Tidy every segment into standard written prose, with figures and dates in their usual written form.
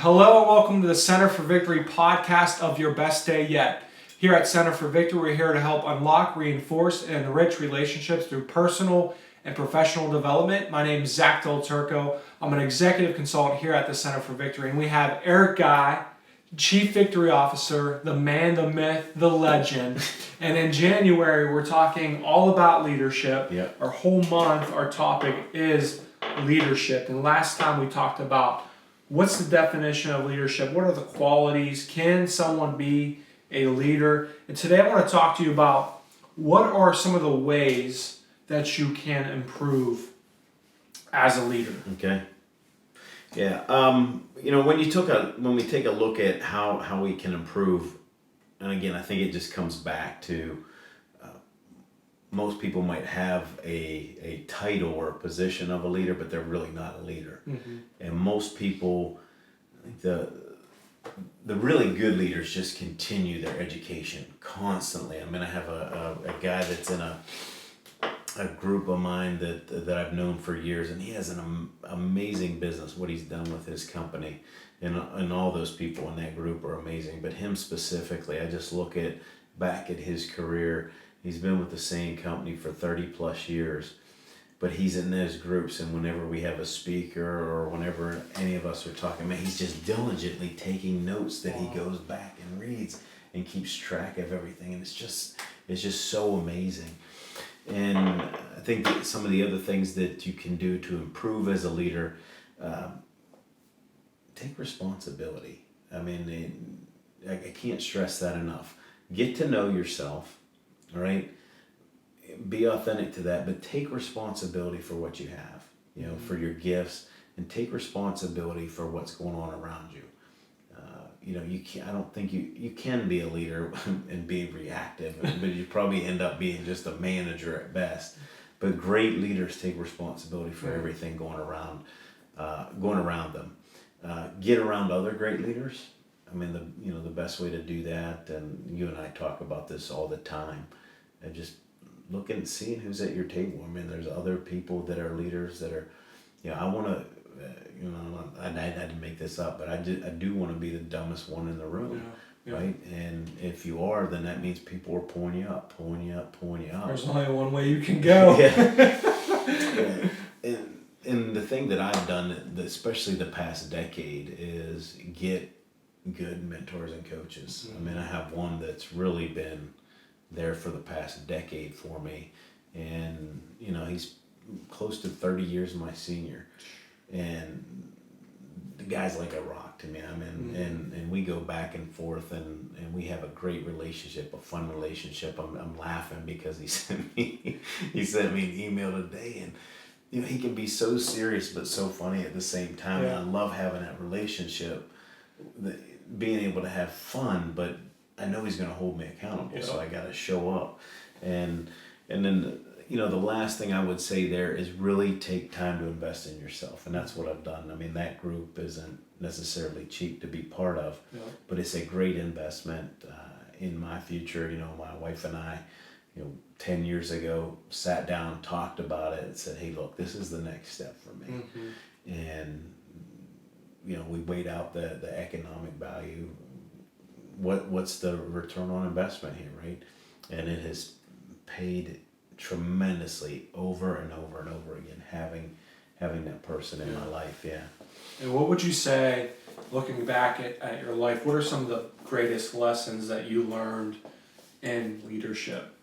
Hello and welcome to the Center for Victory podcast of Your Best Day Yet. Here at Center for Victory, we're here to help unlock, reinforce, and enrich relationships through personal and professional development. My name is Zack Delturco. I'm an executive consultant here at the Center for Victory, and we have Eric Guy, Chief Victory Officer, the man, the myth, the legend. And in January, we're talking all about leadership. Yep. Our whole month, our topic is leadership. And last time we talked about what's the definition of leadership? What are the qualities? Can someone be a leader? And today I want to talk to you about what are some of the ways that you can improve as a leader. Okay. Yeah. When we take a look at how we can improve, and again, I think it just comes back to most people might have a title or a position of a leader, but they're really not a leader. Mm-hmm. And most people, the really good leaders just continue their education constantly. I mean, I have a guy that's in a group of mine that I've known for years, and he has an amazing business. What he's done with his company, and all those people in that group are amazing. But him specifically, I just look back at his career. He's been with the same company for 30 plus years, but he's in those groups, and whenever we have a speaker or whenever any of us are talking, man, he's just diligently taking notes that he goes back and reads and keeps track of everything, and it's just so amazing. And I think that some of the other things that you can do to improve as a leader, take responsibility. I mean, I can't stress that enough. Get to know yourself. All right, be authentic to that, but take responsibility for what you have, for your gifts, and take responsibility for what's going on around you. You can't. I don't think you can be a leader and be reactive, but you probably end up being just a manager at best. But great leaders take responsibility for everything going around them. Get around other great leaders. I mean, the best way to do that, and you and I talk about this all the time, and just looking and seeing who's at your table. I mean, there's other people that are leaders that are, I want to, I didn't make this up, but I do want to be the dumbest one in the room, right? And if you are, then that means people are pulling you up. There's only one way you can go. Yeah. And the thing that I've done, especially the past decade, is get good mentors and coaches. Mm-hmm. I mean, I have one that's really been there for the past decade for me, and he's close to 30 years my senior, and the guy's like a rock to me. I mean, mm-hmm. and we go back and forth, and we have a great relationship, a fun relationship. I'm laughing because he sent me an email today, and he can be so serious but so funny at the same time. Yeah. And I love having that relationship, being able to have fun, but I know he's going to hold me accountable, so I got to show up. And then, the last thing I would say there is really take time to invest in yourself, and that's what I've done. I mean, that group isn't necessarily cheap to be part of, but it's a great investment in my future. My wife and I, 10 years ago, sat down, talked about it, and said, hey, look, this is the next step for me. Mm-hmm. And, we weighed out the economic value. What's the return on investment here, right? And it has paid tremendously over and over and over again, having that person in my life. Yeah. And what would you say, looking back at your life, what are some of the greatest lessons that you learned in leadership?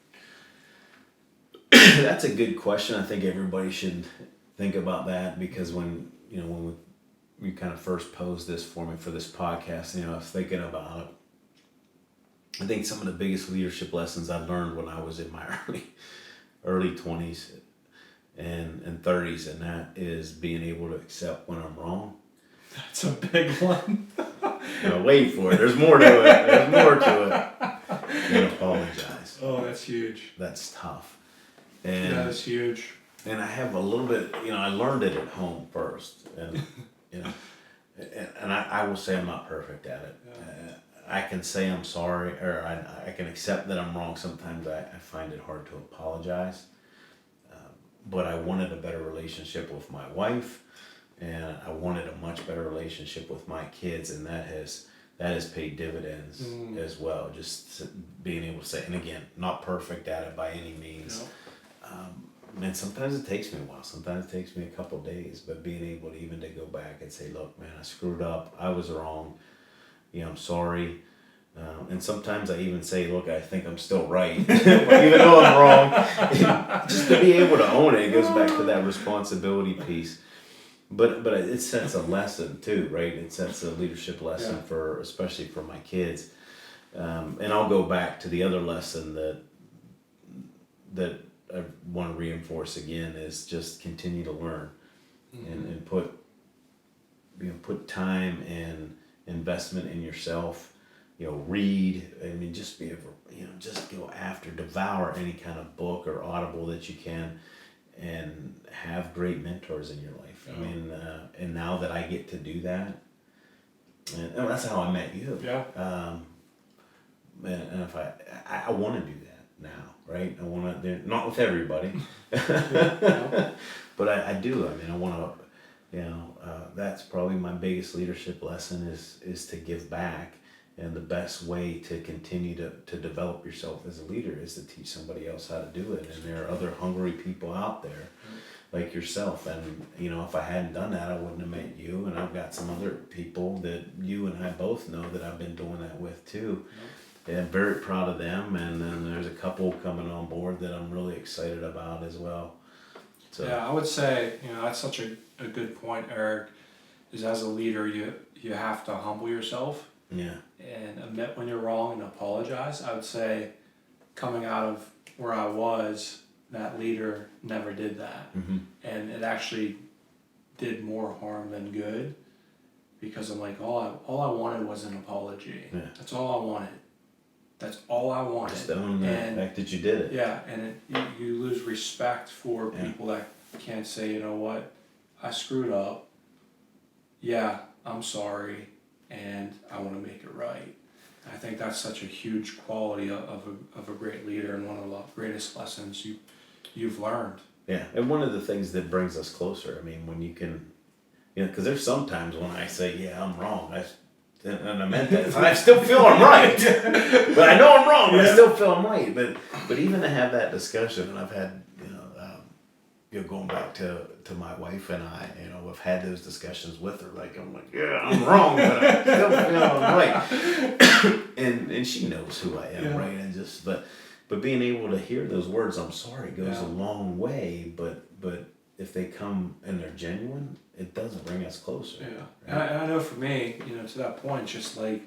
That's a good question. I think everybody should think about that, because when we kind of first posed this for me for this podcast, I was thinking about it. I think some of the biggest leadership lessons I learned when I was in my early 20s and 30s, and that is being able to accept when I'm wrong. That's a big one. Wait for it. There's more to it. And apologize. Oh, that's huge. That's tough. And that is huge. And I have a little bit, I learned it at home first, and and I will say I'm not perfect at it. Yeah. I can say I'm sorry, or I can accept that I'm wrong. Sometimes I find it hard to apologize. But I wanted a better relationship with my wife, and I wanted a much better relationship with my kids, and that has paid dividends as well. Just being able to say, and again, not perfect at it by any means. And sometimes it takes me a while. Sometimes it takes me a couple of days. But being able to even to go back and say, look, man, I screwed up. I was wrong. I'm sorry. And sometimes I even say, look, I think I'm still right, even though I'm wrong. Just to be able to own it goes back to that responsibility piece. But it sets a lesson too, right? It sets a leadership lesson especially for my kids. And I'll go back to the other lesson that I want to reinforce again is just continue to learn and put time and investment in yourself. Read. I mean, just be able, just go after, devour any kind of book or audible that you can, and have great mentors in your life. I mean, and now that I get to do that, and that's how I met you. Yeah. And if I want to do that now, right? I want to, not with everybody, but I do. I mean, I want to, that's probably my biggest leadership lesson is to give back. And the best way to continue to develop yourself as a leader is to teach somebody else how to do it. And there are other hungry people out there like yourself. And, if I hadn't done that, I wouldn't have met you. And I've got some other people that you and I both know that I've been doing that with too. And I'm very proud of them. And then there's a couple coming on board that I'm really excited about as well. So. Yeah, I would say, that's such a good point, Eric, is as a leader, you have to humble yourself. Yeah. And admit when you're wrong and apologize. I would say coming out of where I was, that leader never did that. Mm-hmm. And it actually did more harm than good, because I'm like, all I wanted was an apology. Yeah. That's all I wanted. That's all I wanted. Just own the fact that you did it. Yeah, and you lose respect for people that can't say, you know what, I screwed up. Yeah, I'm sorry. And I want to make it right. I think that's such a huge quality of a great leader, and one of the greatest lessons you've learned. Yeah, and one of the things that brings us closer. I mean, when you can, because there's sometimes when I say, yeah, I'm wrong, and I meant that, and I still feel I'm right, but I know I'm wrong, but I still feel I'm right. But even to have that discussion, and I've had, going back to my wife and I, I've had those discussions with her. Like, I'm like, yeah, I'm wrong, but I still feel I'm right. and she knows who I am, right? And but being able to hear those words, I'm sorry, goes a long way. But if they come and they're genuine, it does bring us closer. Yeah, right? And I know for me, to that point, just like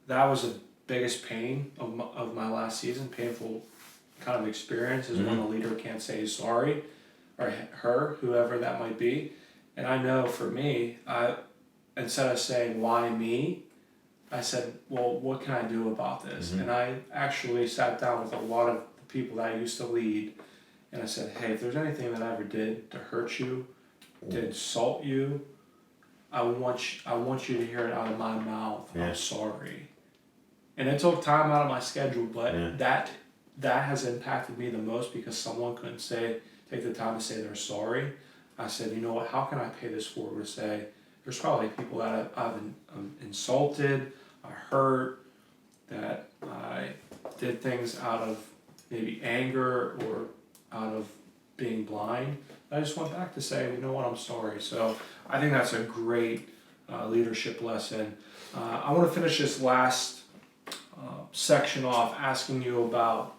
that was the biggest pain of my last season, painful kind of experience is when a leader can't say sorry. Or her, whoever that might be. And I know for me, instead of saying, why me? I said, well, what can I do about this? And I actually sat down with a lot of the people that I used to lead, and I said, hey, if there's anything that I ever did to hurt you, to insult you, I want you to hear it out of my mouth. I'm sorry. And it took time out of my schedule, but that has impacted me the most, because someone couldn't take the time to say they're sorry. I said, you know what, how can I pay this forward to say, there's probably people that I've insulted, I hurt, that I did things out of maybe anger or out of being blind. I just went back to say, you know what, I'm sorry. So I think that's a great leadership lesson. I want to finish this last section off asking you about,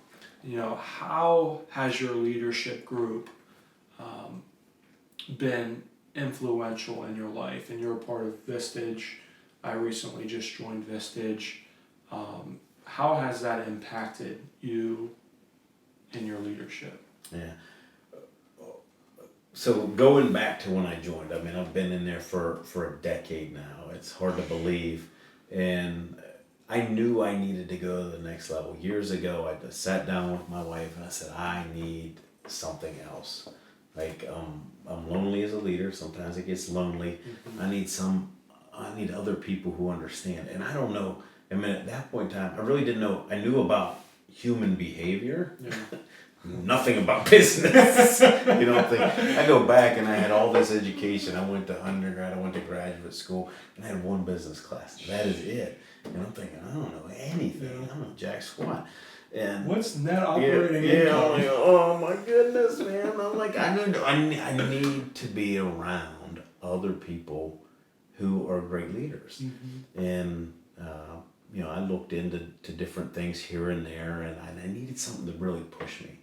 how has your leadership group been influential in your life? And you're a part of Vistage. I recently just joined Vistage. How has that impacted you in your leadership? Yeah. So going back to when I joined, I mean, I've been in there for a decade now. It's hard to believe. And I knew I needed to go to the next level. Years ago, I just sat down with my wife and I said, I need something else. Like, I'm lonely as a leader. Sometimes it gets lonely. Mm-hmm. I need other people who understand. And I don't know, I mean, at that point in time, I really didn't know. I knew about human behavior, nothing about business. You know, I go back and I had all this education. I went to undergrad, I went to graduate school, and I had one business class. That is it. And I'm thinking, I don't know anything. I don't know jack squat. And what's net operating income? Like, oh my goodness, man! I'm like, I need to be around other people who are great leaders, and I looked into different things here and there, and I needed something to really push me.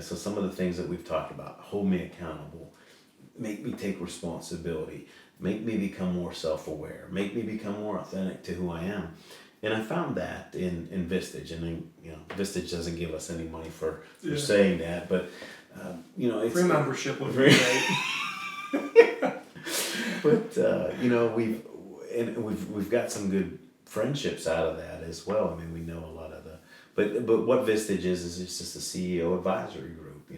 So some of the things that we've talked about: hold me accountable, make me take responsibility, make me become more self-aware, make me become more authentic to who I am. And I found that in Vistage, and then, Vistage doesn't give us any money for saying that, but it's free membership would be great. But we've got some good friendships out of that as well. I mean, we know a lot of but what Vistage is it's just a CEO advisory group.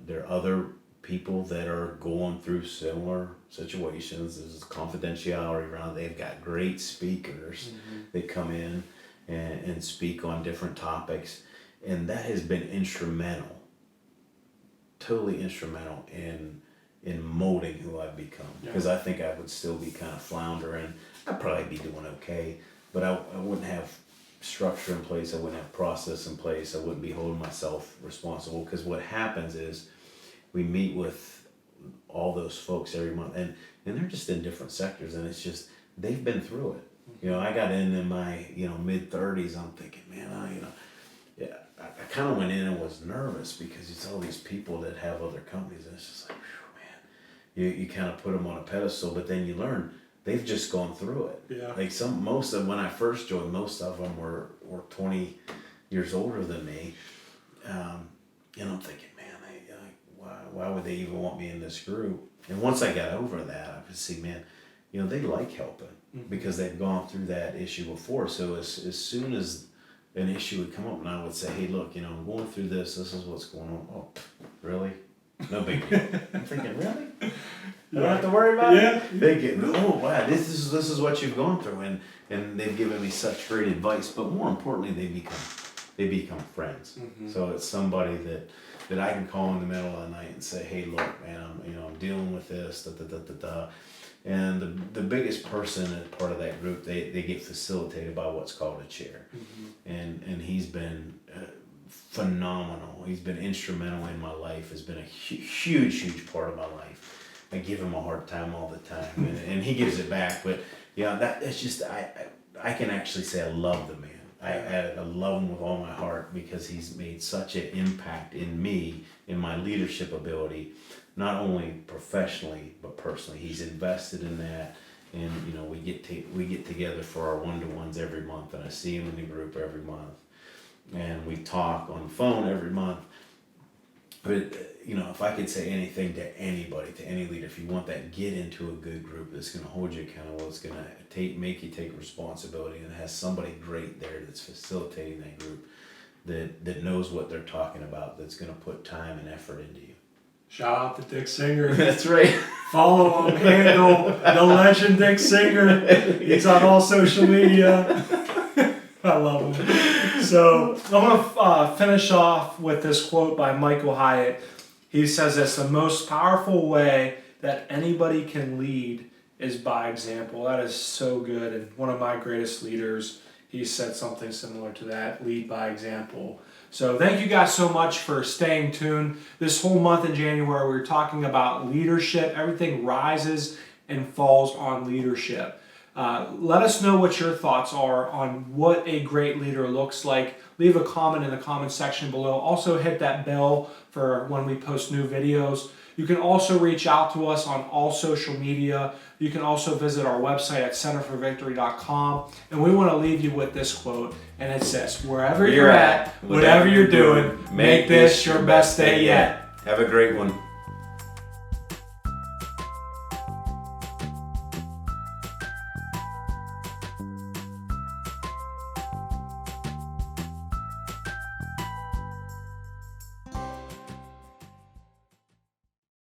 There are other people that are going through similar situations. There's confidentiality around. They've got great speakers that come in and speak on different topics, and that has been instrumental, totally instrumental in molding who I've become. Because I think I would still be kind of floundering. I'd probably be doing okay, but I wouldn't have structure in place. I wouldn't have process in place. I wouldn't be holding myself responsible. Because what happens is, we meet with all those folks every month, and they're just in different sectors, and it's just, they've been through it. I got in my, mid-30s, I'm thinking, man, I kind of went in and was nervous because it's all these people that have other companies, and it's just like, whew, man, you kind of put them on a pedestal, but then you learn they've just gone through it. Yeah. Like most of, when I first joined, most of them were 20 years older than me, and I'm thinking, why would they even want me in this group? And once I got over that, I could see, man, they like helping because they've gone through that issue before. So as soon as an issue would come up, and I would say, hey, look, I'm going through this. This is what's going on. Oh, really? No big deal. I'm thinking, really? You don't have to worry about it? They get, oh, wow, this is what you've gone through. And they've given me such great advice. But more importantly, they become friends. So it's somebody that I can call in the middle of the night and say, hey, look, man, I'm dealing with this, And the biggest person as part of that group, they get facilitated by what's called a chair. And he's been phenomenal. He's been instrumental in my life, has been a huge part of my life. I give him a hard time all the time, and he gives it back. But that's just, I can actually say I love the man. I love him with all my heart because he's made such an impact in me, in my leadership ability, not only professionally but personally. He's invested in that, and we get together for our one-to-ones every month, and I see him in the group every month, and we talk on the phone every month. But if I could say anything to anybody, to any leader, if you want that, get into a good group that's going to hold you accountable, it's going to make you take responsibility, and has somebody great there that's facilitating that group, that knows what they're talking about, that's going to put time and effort into you. Shout out to Dick Singer. That's right. Follow him, handle the legend Dick Singer. He's on all social media. I love him. So I'm going to finish off with this quote by Michael Hyatt. He says this: the most powerful way that anybody can lead is by example. That is so good. And one of my greatest leaders, he said something similar to that: lead by example. So thank you guys so much for staying tuned. This whole month in January, we're talking about leadership. Everything rises and falls on leadership. Let us know what your thoughts are on what a great leader looks like. Leave a comment in the comment section below. Also hit that bell for when we post new videos. You can also reach out to us on all social media. You can also visit our website at centerforvictory.com. And we want to leave you with this quote, and it says, wherever you're at, whatever you're doing, make this your best day yet. Have a great one.